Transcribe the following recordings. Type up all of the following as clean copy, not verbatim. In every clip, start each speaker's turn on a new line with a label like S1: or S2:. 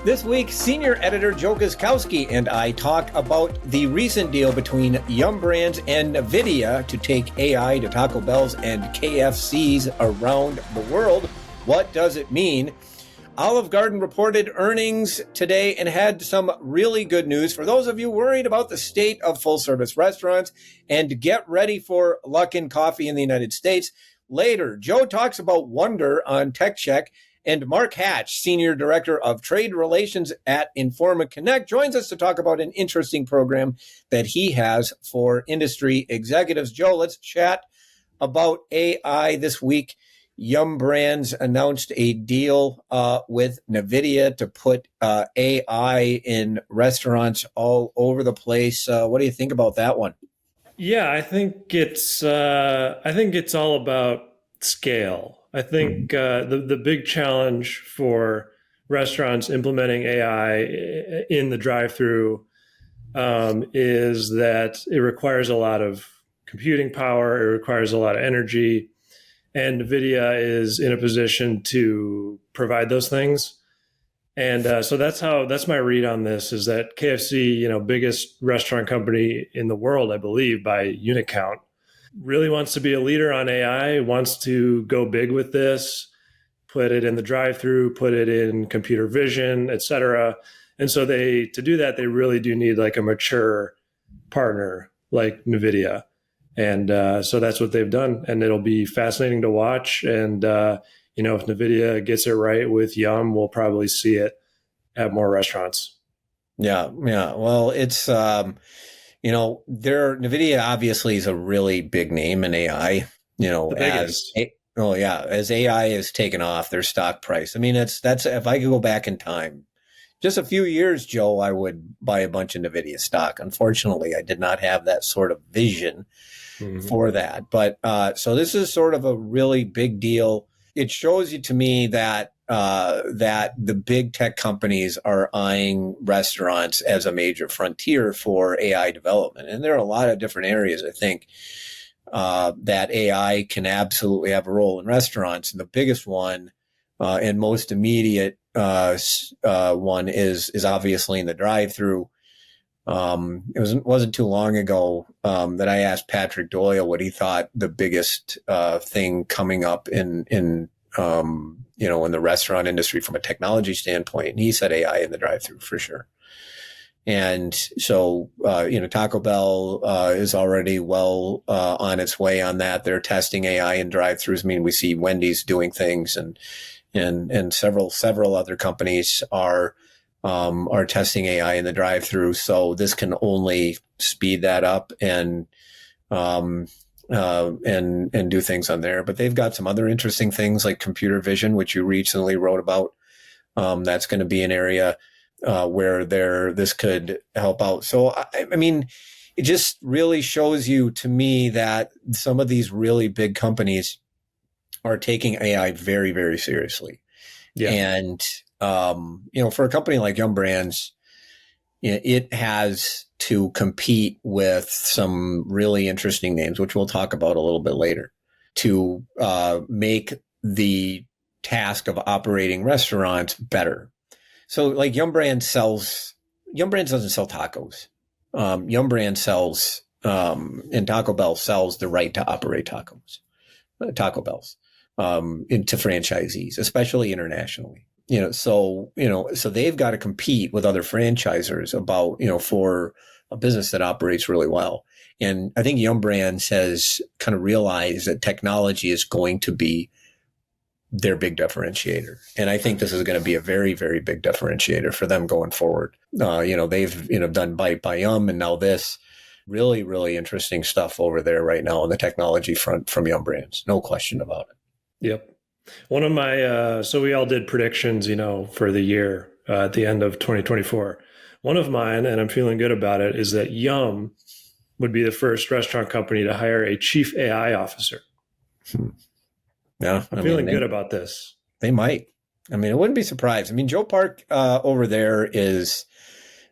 S1: This week, senior editor Joe Guzkowski and I talk about the recent deal between Yum Brands and Nvidia to take AI to Taco Bell's and KFC's around the world. What does it mean? Olive Garden reported earnings today and had some really good news for those of you worried about the state of full-service restaurants. And get ready for Luckin Coffee in the United States. Later, Joe talks about Wonder on Tech Check. And Mark Hatch, Senior Director of Trade Relations at Informa Connect, joins us to talk about an interesting program that he has for industry executives. Joe, let's chat about AI this week. Yum Brands announced a deal with Nvidia to put AI in restaurants all over the place. What do you think about that one?
S2: Yeah, I think it's all about scale. I think the big challenge for restaurants implementing AI in the drive-thru is that it requires a lot of computing power. It requires a lot of energy, and Nvidia is in a position to provide those things. And so that's my read on this, is that KFC, biggest restaurant company in the world, I believe, by unit count, really wants to be a leader on AI, wants to go big with this, put it in the drive-thru, put it in computer vision, et cetera. And so to do that, they really do need like a mature partner like Nvidia. And so that's what they've done. And it'll be fascinating to watch. And, if Nvidia gets it right with Yum, we'll probably see it at more restaurants.
S1: Yeah. Well, it's... Nvidia obviously is a really big name in AI,
S2: The biggest.
S1: as AI has taken off, their stock price. I mean, that's if I could go back in time, just a few years, Joe, I would buy a bunch of Nvidia stock. Unfortunately, I did not have that sort of vision for that. But so this is sort of a really big deal. It shows you to me that the big tech companies are eyeing restaurants as a major frontier for AI development. And there are a lot of different areas, I think, that AI can absolutely have a role in restaurants. And the biggest one and most immediate one is obviously in the drive-thru. It wasn't too long ago that I asked Patrick Doyle what he thought the biggest thing coming up in the restaurant industry from a technology standpoint. And he said AI in the drive-thru for sure. And so, Taco Bell is already well on its way on that. They're testing AI in drive-thrus. I mean, we see Wendy's doing things, and several other companies are testing AI in the drive-thru. So this can only speed that up and do things on there. But they've got some other interesting things like computer vision, which you recently wrote about. That's going to be an area where this could help out. So, I mean, it just really shows you to me that some of these really big companies are taking AI very, very seriously. Yeah. And, for a company like Yum Brands, it has to compete with some really interesting names, which we'll talk about a little bit later, to make the task of operating restaurants better. So like Yum Brands doesn't sell tacos. Yum Brands sells, and Taco Bell sells the right to operate Taco Bells, into franchisees, especially internationally. So they've got to compete with other franchisors about, for a business that operates really well. And I think Yum Brands has kind of realized that technology is going to be their big differentiator. And I think this is going to be a very, very big differentiator for them going forward. They've, done Bite by Yum, and now this really, really interesting stuff over there right now on the technology front from Yum Brands. No question about it.
S2: Yep. One of my, so we all did predictions, for the year at the end of 2024. One of mine, and I'm feeling good about it, is that Yum would be the first restaurant company to hire a chief AI officer.
S1: Yeah.
S2: I'm feeling good about this.
S1: They might. I mean, I wouldn't be surprised. I mean, Joe Park over there is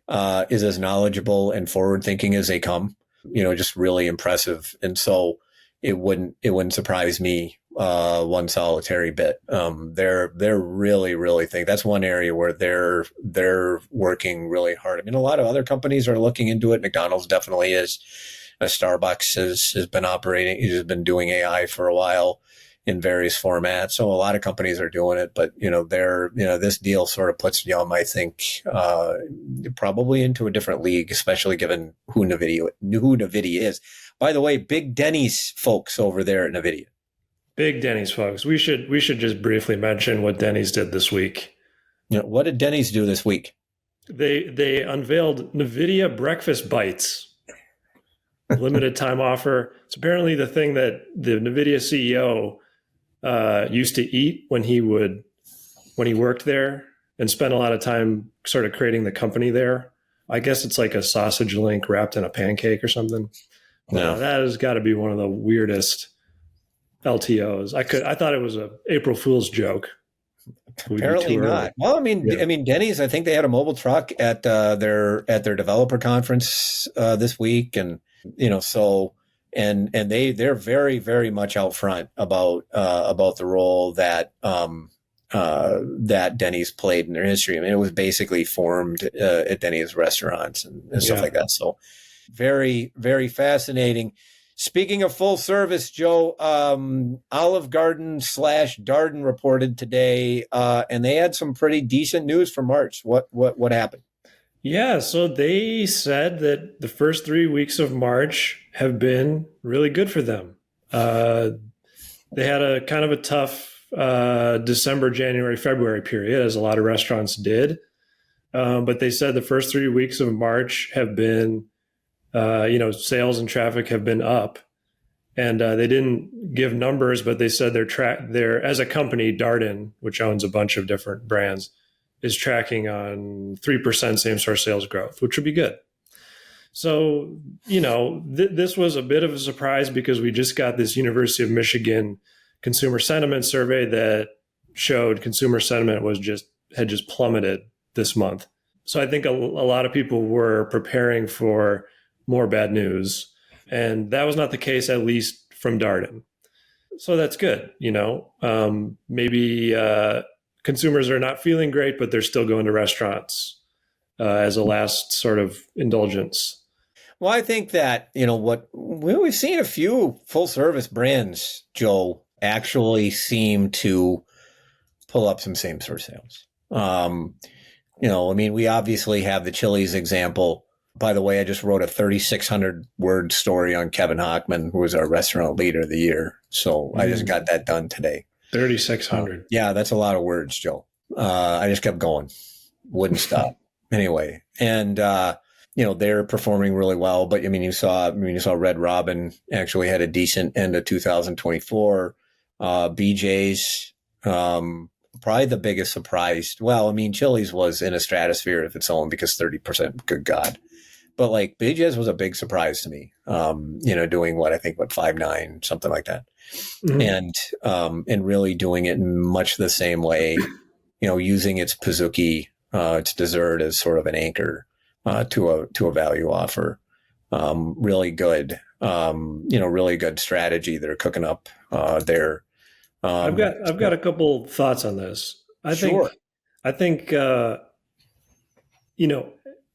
S1: as knowledgeable and forward thinking as they come, just really impressive. And so it wouldn't surprise me one solitary bit. They're really think that's one area where they're working really hard. I mean, a lot of other companies are looking into it. McDonald's definitely is. Starbucks has been doing AI for a while in various formats. So a lot of companies are doing it, but this deal sort of puts Yum, I think, probably into a different league, especially given who Nvidia is. By the way, big Denny's folks over there at Nvidia.
S2: Big Denny's folks. We should just briefly mention what Denny's did this week.
S1: What did Denny's do this week?
S2: They unveiled Nvidia breakfast bites. Limited time offer. It's apparently the thing that the Nvidia CEO used to eat when he worked there and spent a lot of time sort of creating the company there. I guess it's like a sausage link wrapped in a pancake or something.
S1: No.
S2: That has got to be one of the weirdest LTOs. I thought it was a April Fool's joke.
S1: Apparently not. Well, I mean, Denny's, I think they had a mobile truck at their developer conference this week, and so they're very, very much out front about the role that that Denny's played in their history. I mean, it was basically formed at Denny's restaurants and stuff like that. So very, very fascinating. Speaking of full service, Joe, Olive Garden / Darden reported today, and they had some pretty decent news for March. What happened?
S2: Yeah, so they said that the first 3 weeks of March have been really good for them. They had a kind of a tough December, January, February period, as a lot of restaurants did. But they said the first 3 weeks of March have been, sales and traffic have been up. And they didn't give numbers, but they said they're as a company, Darden, which owns a bunch of different brands, is tracking on 3% same-store sales growth, which would be good. So, this was a bit of a surprise because we just got this University of Michigan consumer sentiment survey that showed consumer sentiment had just plummeted this month. So I think a lot of people were preparing for more bad news, and that was not the case, at least from Darden. So that's good. Maybe consumers are not feeling great, but they're still going to restaurants as a last sort of indulgence.
S1: Well, I think that, we've seen a few full service brands, Joe, actually seem to pull up some same store sales. We obviously have the Chili's example. By the way, I just wrote a 3,600 word story on Kevin Hochman, who was our restaurant leader of the year. So I just got that done today.
S2: 3,600.
S1: Yeah, that's a lot of words, Joe. I just kept going. Wouldn't stop. Anyway. And, they're performing really well. But you saw Red Robin actually had a decent end of 2024. BJ's, probably the biggest surprise. Well, Chili's was in a stratosphere of its own because 30%, good God. But BJ's was a big surprise to me, doing 5.9, something like that. Mm-hmm. And really doing it in much the same way, using its Pizookie, its dessert as sort of an anchor, to a value offer. Really good, really good strategy they're cooking up, there.
S2: I've got a couple thoughts on this. I think,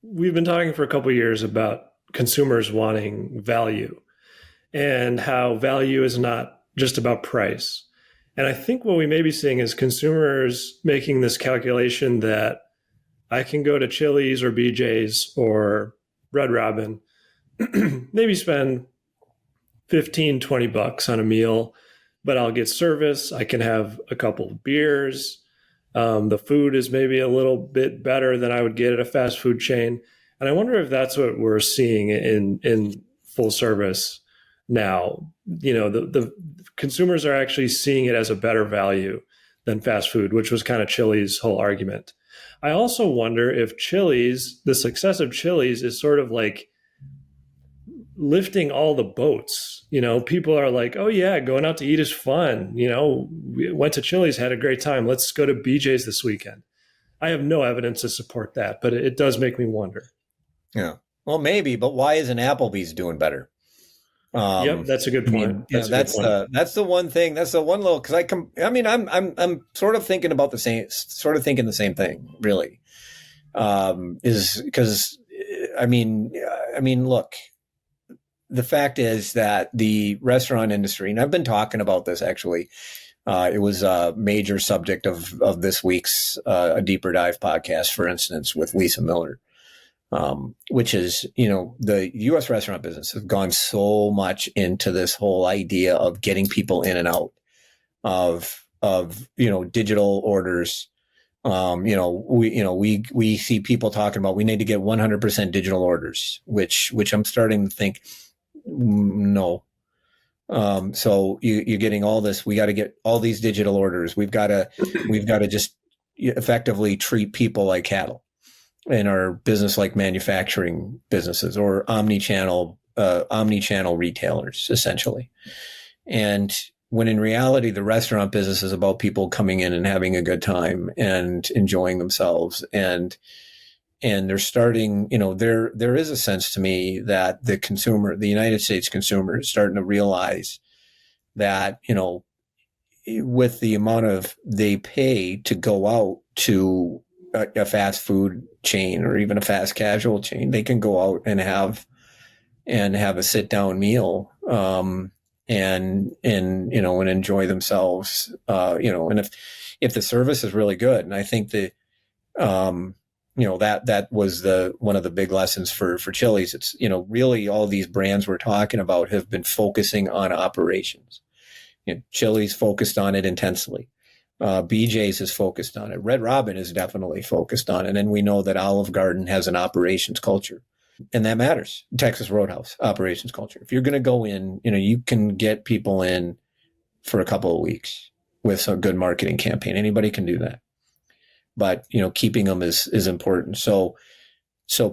S2: we've been talking for a couple of years about consumers wanting value and how value is not just about price. And I think what we may be seeing is consumers making this calculation that I can go to Chili's or BJ's or Red Robin, maybe spend 15, 20 bucks on a meal, but I'll get service. I can have a couple of beers. The food is maybe a little bit better than I would get at a fast food chain. And I wonder if that's what we're seeing in full service now. The consumers are actually seeing it as a better value than fast food, which was kind of Chili's whole argument. I also wonder if the success of Chili's is sort of like lifting all the boats. People are like, oh yeah, going out to eat is fun. We went to Chili's, had a great time. Let's go to BJ's this weekend. I have no evidence to support that, but it does make me wonder.
S1: Yeah. Well, maybe, but why isn't Applebee's doing better?
S2: Yep, that's a good
S1: I
S2: point.
S1: mean,
S2: That's a good point.
S1: that's the one thing. That's the one little because I mean, I'm sort of thinking about the same, sort of thinking the same thing. Really, is because I mean, look, the fact is that the restaurant industry, and I've been talking about this actually. It was a major subject of this week's A Deeper Dive podcast, for instance, with Lisa Miller, which is, the U.S. restaurant business has gone so much into this whole idea of getting people in and out of digital orders. We see people talking about we need to get 100% digital orders, which I'm starting to think no. So you're getting all this. We got to get all these digital orders. We've got to just effectively treat people like cattle in our business, like manufacturing businesses or omni-channel retailers, essentially. And when in reality, the restaurant business is about people coming in and having a good time and enjoying themselves. And they're starting, there is a sense to me that the United States consumer is starting to realize that, with the amount of they pay to go out to a fast food chain or even a fast casual chain, they can go out and have a sit down meal, and enjoy themselves, and if the service is really good. And I think that, that was one of the big lessons for Chili's. It's, really all these brands we're talking about have been focusing on operations. Chili's focused on it intensely. BJ's is focused on it. Red Robin is definitely focused on it. And then we know that Olive Garden has an operations culture, and that matters. Texas Roadhouse, operations culture. If you're going to go in, you can get people in for a couple of weeks with some good marketing campaign. Anybody can do that. But, keeping them is important. So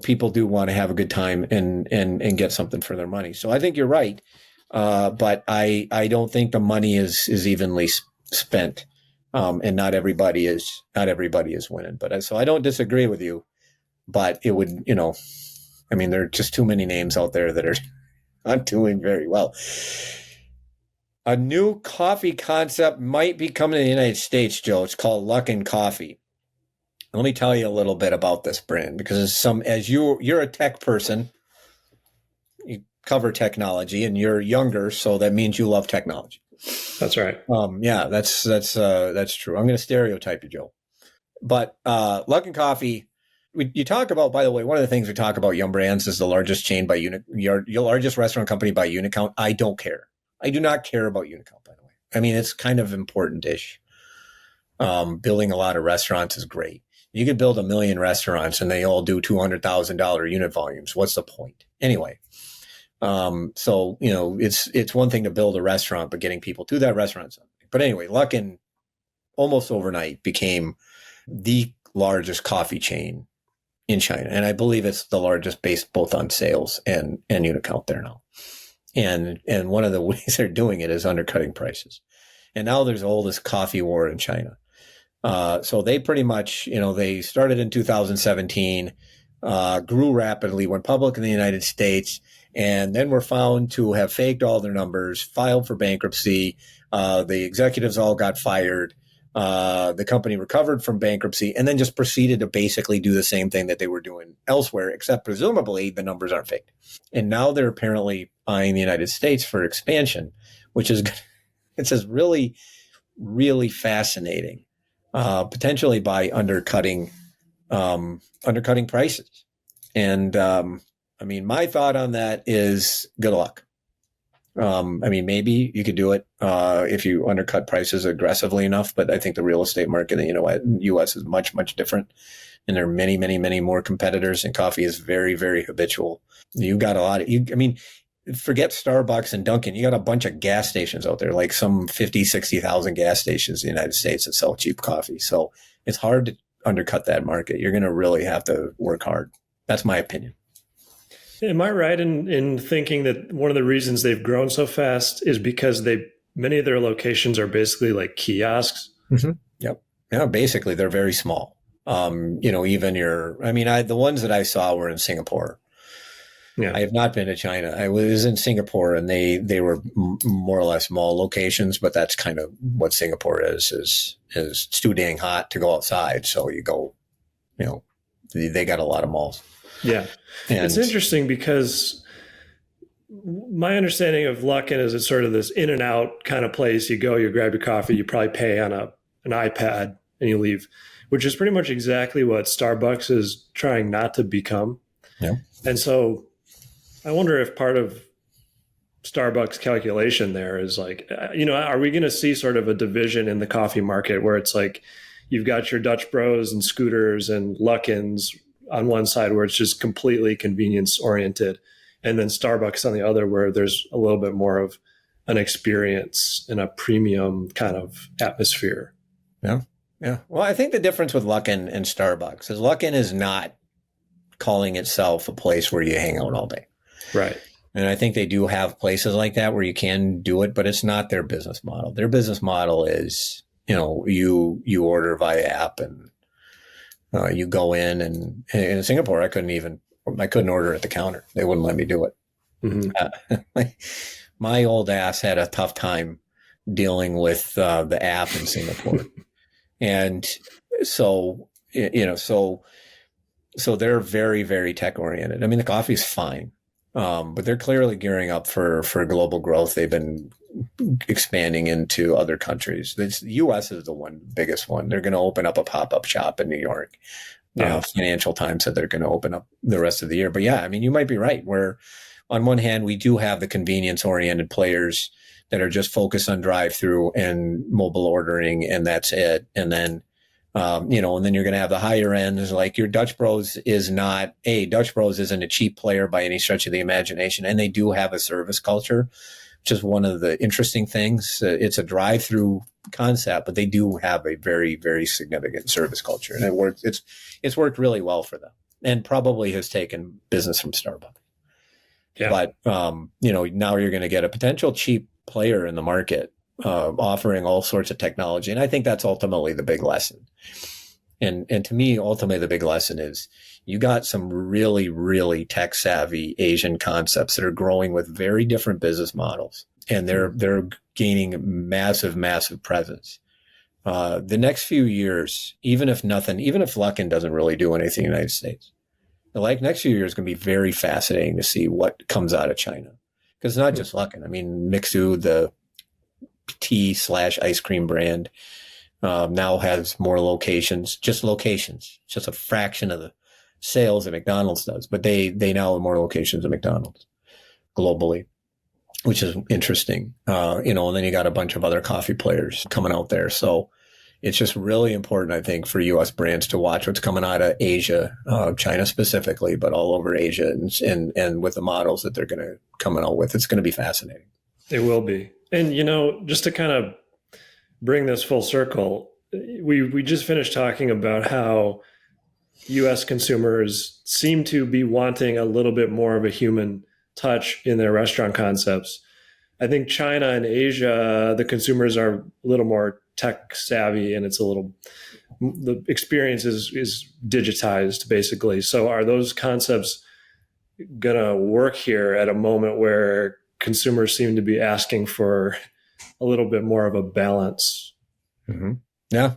S1: people do want to have a good time and get something for their money. So I think you're right. But I don't think the money is evenly spent. And not everybody is winning. But so I don't disagree with you, but it would, there are just too many names out there that are not doing very well. A new coffee concept might be coming to the United States, Joe. It's called Luckin Coffee. Let me tell you a little bit about this brand, because as you're a tech person, you cover technology, and you're younger, so that means you love technology.
S2: That's right.
S1: Yeah, that's true. I'm going to stereotype you, Joe. But Luckin Coffee, you talk about, by the way, one of the things we talk about, Yum Brands is the largest chain by unit, your largest restaurant company by unit count. I don't care. I do not care about unit count, by the way. I mean, it's kind of important-ish. Building a lot of restaurants is great. You could build 1 million restaurants and they all do $200,000 unit volumes. What's the point? Anyway, so, it's one thing to build a restaurant, but getting people to that restaurant. But anyway, Luckin almost overnight became the largest coffee chain in China. And I believe it's the largest based both on sales and unit count there now. And one of the ways they're doing it is undercutting prices. And now there's all this coffee war in China. So they pretty much, they started in 2017, grew rapidly, went public in the United States, and then were found to have faked all their numbers, filed for bankruptcy. The executives all got fired. The company recovered from bankruptcy and then just proceeded to basically do the same thing that they were doing elsewhere, except presumably the numbers aren't faked. And now they're apparently eyeing the United States for expansion, which is, it's just really, really fascinating. Potentially by undercutting prices. And my thought on that is good luck. Maybe you could do it if you undercut prices aggressively enough, but I think the real estate market in the U.S. is much, much different. And there are many, many, many more competitors, and coffee is very, very habitual. You got a lot of, forget Starbucks and Dunkin'. You got a bunch of gas stations out there, like some 50, 60,000 gas stations in the United States that sell cheap coffee. So it's hard to undercut that market. You're going to really have to work hard. That's my opinion.
S2: Am I right in thinking that one of the reasons they've grown so fast is because many of their locations are basically like kiosks?
S1: Mm-hmm. Yep. Yeah, basically they're very small. The ones that I saw were in Singapore.
S2: Yeah.
S1: I have not been to China. I was in Singapore, and they were more or less mall locations, but that's kind of what Singapore is too dang hot to go outside. So you go, they got a lot of malls.
S2: Yeah.
S1: And
S2: it's interesting because my understanding of Luckin is it's sort of this in and out kind of place. You go, you grab your coffee, you probably pay on an iPad, and you leave, which is pretty much exactly what Starbucks is trying not to become.
S1: Yeah.
S2: And so I wonder if part of Starbucks calculation there is like, are we going to see sort of a division in the coffee market where it's like you've got your Dutch Bros and Scooters and Luckins on one side where it's just completely convenience oriented, and then Starbucks on the other where there's a little bit more of an experience and a premium kind of atmosphere.
S1: Yeah. Yeah. Well, I think the difference with Luckin and Starbucks is Luckin is not calling itself a place where you hang out all day.
S2: Right.
S1: And I think they do have places like that where you can do it, but it's not their business model. Their business model is, you order via app, and you go in Singapore, I couldn't order at the counter. They wouldn't let me do it. Mm-hmm. My old ass had a tough time dealing with the app in Singapore. And so they're very, very tech oriented. I mean, the coffee's fine. But they're clearly gearing up for global growth. They've been expanding into other countries. The U.S. is the biggest one. They're going to open up a pop-up shop in New York.
S2: Yeah.
S1: Financial Times said they're going to open up the rest of the year. But yeah, I mean, you might be right. Where on one hand, we do have the convenience-oriented players that are just focused on drive-through and mobile ordering, and that's it. And then and then you're going to have the higher ends, like your Dutch Bros isn't a cheap player by any stretch of the imagination. And they do have a service culture, which is one of the interesting things. It's a drive-through concept, but they do have a very, very significant service culture. And it's worked really well for them, and probably has taken business from Starbucks.
S2: Yeah.
S1: But, now you're going to get a potential cheap player in the market offering all sorts of technology. And I think that's ultimately the big lesson. And to me, ultimately, the big lesson is you got some really, really tech savvy Asian concepts that are growing with very different business models. And they're gaining massive, massive presence. The next few years, even if Luckin doesn't really do anything in the United States, the next few years is going to be very fascinating to see what comes out of China. Because it's not just Luckin. I mean, Mixu, the tea/ice cream brand, now has more locations, just a fraction of the sales that McDonald's does, but they now have more locations than McDonald's globally, which is interesting. And then you got a bunch of other coffee players coming out there. So it's just really important, I think, for U.S. brands to watch what's coming out of Asia, China specifically, but all over Asia, and with the models that they're going to come out with. It's going to be fascinating.
S2: It will be. And, just to kind of bring this full circle, we just finished talking about how U.S. consumers seem to be wanting a little bit more of a human touch in their restaurant concepts. I think China and Asia, the consumers are a little more tech savvy, and the experience is digitized basically. So are those concepts going to work here at a moment where consumers seem to be asking for a little bit more of a balance?
S1: Mm-hmm. Yeah,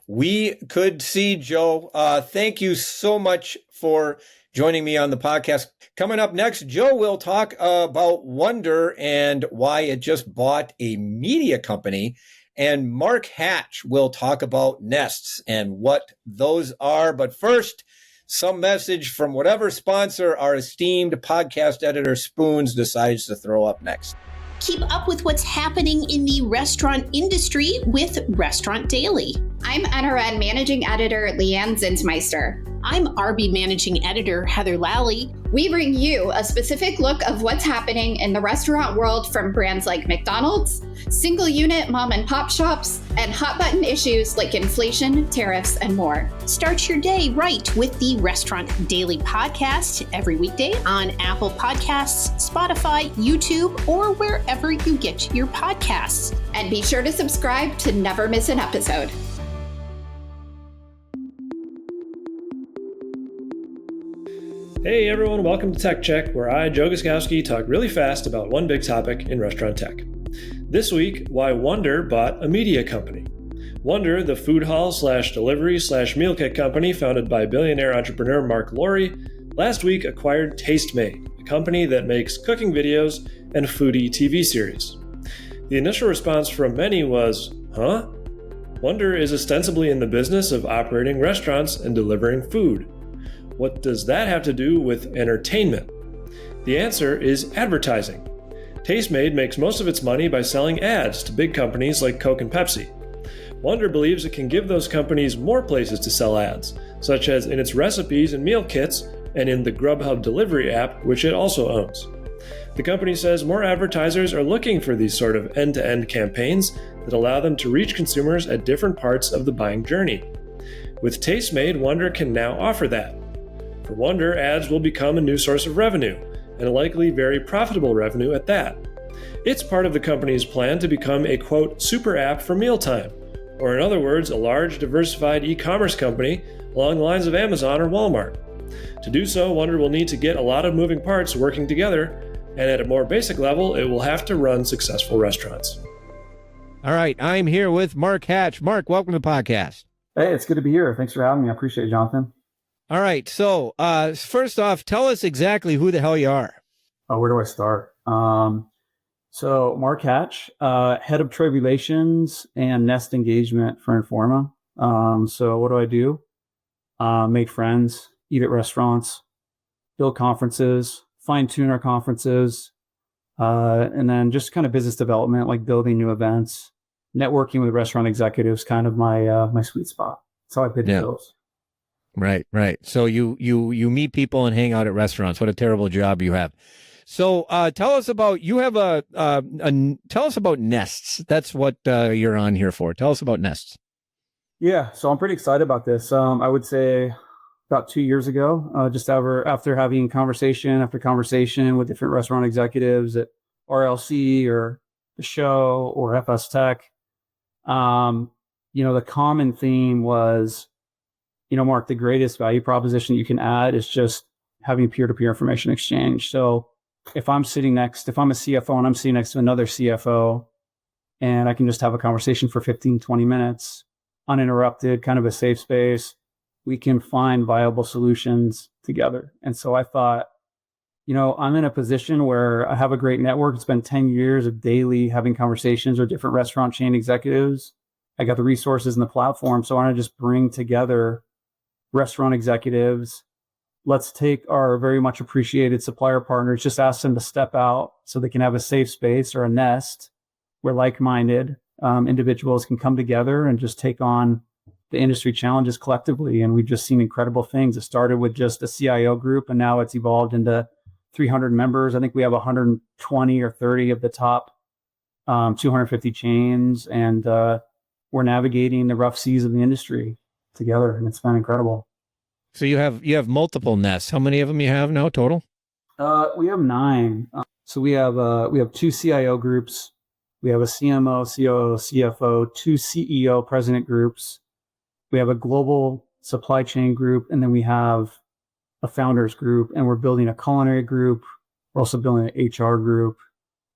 S1: we could see, Joe. Thank you so much for joining me on the podcast. Coming up next, Joe will talk about Wonder and why it just bought a media company. And Mark Hatch will talk about nests and what those are. But first, some message from whatever sponsor our esteemed podcast editor Spoons decides to throw up next.
S3: Keep up with what's happening in the restaurant industry with Restaurant Daily.
S4: I'm NRN Managing Editor Leanne Zinsmeister.
S3: I'm RB Managing Editor Heather Lally.
S4: We bring you a specific look of what's happening in the restaurant world from brands like McDonald's, single unit mom and pop shops, and hot button issues like inflation, tariffs, and more.
S3: Start your day right with the Restaurant Daily podcast every weekday on Apple Podcasts, Spotify, YouTube, or wherever you get your podcasts.
S4: And be sure to subscribe to never miss an episode.
S2: Hey everyone, welcome to Tech Check, where I, Joe Guskowski, talk really fast about one big topic in restaurant tech. This week, why Wonder bought a media company. Wonder, the food hall / delivery / meal kit company founded by billionaire entrepreneur Mark Lowry, last week acquired Tastemade, a company that makes cooking videos and foodie TV series. The initial response from many was, huh? Wonder is ostensibly in the business of operating restaurants and delivering food. What does that have to do with entertainment? The answer is advertising. Tastemade makes most of its money by selling ads to big companies like Coke and Pepsi. Wonder believes it can give those companies more places to sell ads, such as in its recipes and meal kits and in the Grubhub delivery app, which it also owns. The company says more advertisers are looking for these sort of end-to-end campaigns that allow them to reach consumers at different parts of the buying journey. With Tastemade, Wonder can now offer that. For Wonder, ads will become a new source of revenue, and a likely very profitable revenue at that. It's part of the company's plan to become a, quote, super app for mealtime, or in other words, a large, diversified e-commerce company along the lines of Amazon or Walmart. To do so, Wonder will need to get a lot of moving parts working together, and at a more basic level, it will have to run successful restaurants.
S5: All right, I'm here with Mark Hatch. Mark, welcome to the podcast.
S6: Hey, it's good to be here. Thanks for having me. I appreciate it, Jonathan.
S5: All right, so first off, tell us exactly who the hell you are.
S6: Oh, where do I start? So Mark Hatch, head of trade relations and Nest engagement for Informa. So what do? Make friends, eat at restaurants, build conferences, fine-tune our conferences, and then just kind of business development, like building new events, networking with restaurant executives, kind of my sweet spot. That's how I pay the bills.
S5: Right. So you meet people and hang out at restaurants. What a terrible job you have. So tell us about tell us about Nests. That's what you're on here for. Tell us about Nests.
S6: Yeah, so I'm pretty excited about this. I would say about 2 years ago, just after having conversation after conversation with different restaurant executives at RLC or the show or FS Tech, the common theme was, Mark, the greatest value proposition you can add is just having peer-to-peer information exchange. So if I'm a CFO and I'm sitting next to another CFO and I can just have a conversation for 15, 20 minutes, uninterrupted, kind of a safe space, we can find viable solutions together. And so I thought, I'm in a position where I have a great network. It's been 10 years of daily having conversations with different restaurant chain executives. I got the resources and the platform. So I want to just bring together restaurant executives. Let's take our very much appreciated supplier partners, just ask them to step out so they can have a safe space or a nest where like-minded individuals can come together and just take on the industry challenges collectively. And we've just seen incredible things. It started with just a CIO group, and now it's evolved into 300 members. I think we have 120 or 30 of the top 250 chains, and we're navigating the rough seas of the industry together, and it's been incredible.
S5: So you have multiple Nests. How many of them you have now total?
S6: We have 9. So we have 2 CIO groups. We have a CMO, COO, CFO, 2 CEO president groups. We have a global supply chain group, and then we have a founders group, and we're building a culinary group. We're also building an HR group,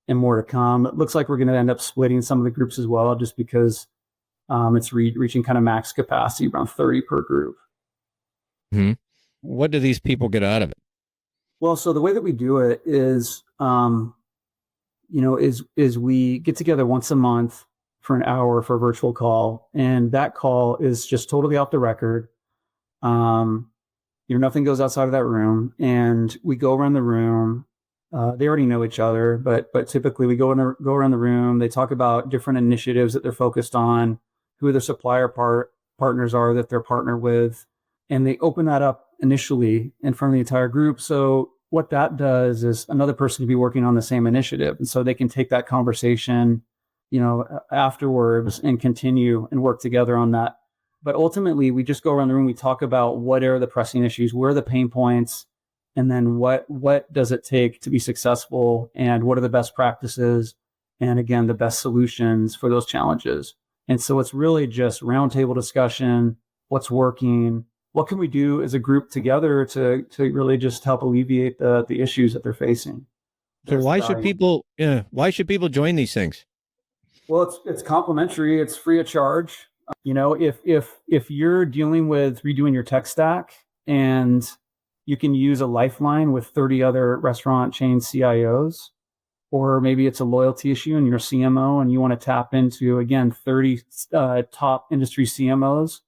S6: and more to come. It looks like we're going to end up splitting some of the groups as well, just because it's reaching kind of max capacity, around 30 per group.
S5: Mm-hmm. What do these people get out of it?
S6: Well, so the way that we do it is, is we get together once a month for an hour for a virtual call, and that call is just totally off the record. Nothing goes outside of that room, and we go around the room. They already know each other, but typically we go around the room. They talk about different initiatives that they're focused on, who their supplier partners are that they're partnered with, and they open that up initially in front of the entire group. So what that does is another person can be working on the same initiative, and so they can take that conversation, afterwards and continue and work together on that. But ultimately, we just go around the room. We talk about what are the pressing issues, where are the pain points, and then what does it take to be successful, and what are the best practices, and again, the best solutions for those challenges. And so it's really just roundtable discussion, what's working, what can we do as a group together to really just help alleviate the issues that they're facing?
S5: So why should people join these things?
S6: Well, it's complimentary. It's free of charge. If you're dealing with redoing your tech stack and you can use a lifeline with 30 other restaurant chain CIOs, or maybe it's a loyalty issue and you're a CMO and you want to tap into, again, 30 top industry CMOs,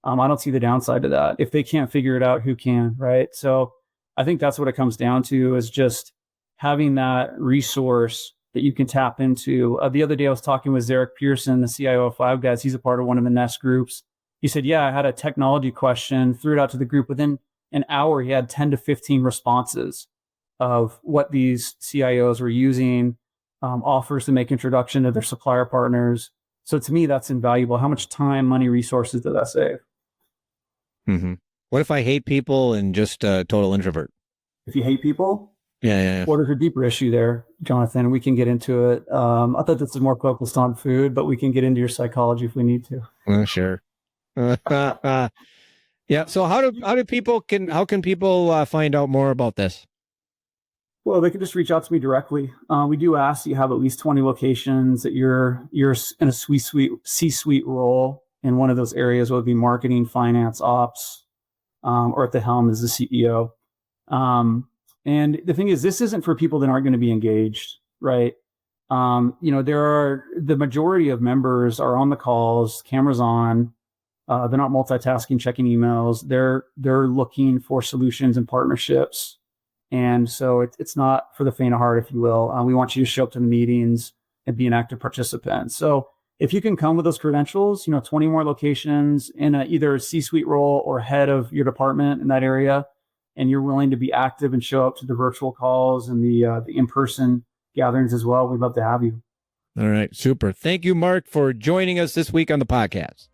S6: I don't see the downside to that. If they can't figure it out, who can, right? So I think that's what it comes down to, is just having that resource that you can tap into. The other day I was talking with Zarek Pearson, the CIO of Five Guys. He's a part of one of the Nest groups. He said, yeah, I had a technology question, threw it out to the group. Within an hour, he had 10 to 15 responses of what these CIOs were using, offers to make introduction to their supplier partners. So to me, that's invaluable. How much time, money, resources did that save?
S5: Mm-hmm. What if I hate people and just a total introvert?
S6: If you hate people?
S5: Yeah.
S6: Well, there's a deeper issue there, Jonathan. We can get into it. I thought this was more focused on food, but we can get into your psychology if we need to.
S5: Sure. Yeah. So how can people find out more about this?
S6: Well, they can just reach out to me directly. We do ask that you have at least 20 locations, that you're in a C-suite role in one of those areas, whether it be marketing, finance, ops, or at the helm as the CEO. And the thing is, this isn't for people that aren't going to be engaged, right? The majority of members are on the calls, cameras on. They're not multitasking, checking emails. They're looking for solutions and partnerships. And so it's not for the faint of heart, if you will. We want you to show up to the meetings and be an active participant. So if you can come with those credentials, 20 more locations in either a C-suite role or head of your department in that area, and you're willing to be active and show up to the virtual calls and the in-person gatherings as well, we'd love to have you.
S5: All right. Super. Thank you, Mark, for joining us this week on the podcast.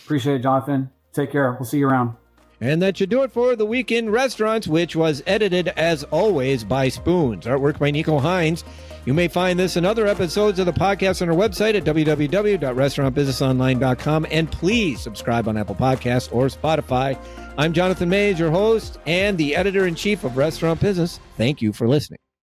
S6: Appreciate it, Jonathan. Take care. We'll see you around.
S5: And that should do it for the Week in Restaurants, which was edited, as always, by Spoons. Artwork by Nico Hines. You may find this and other episodes of the podcast on our website at www.restaurantbusinessonline.com. And please subscribe on Apple Podcasts or Spotify. I'm Jonathan Mays, your host and the editor-in-chief of Restaurant Business. Thank you for listening.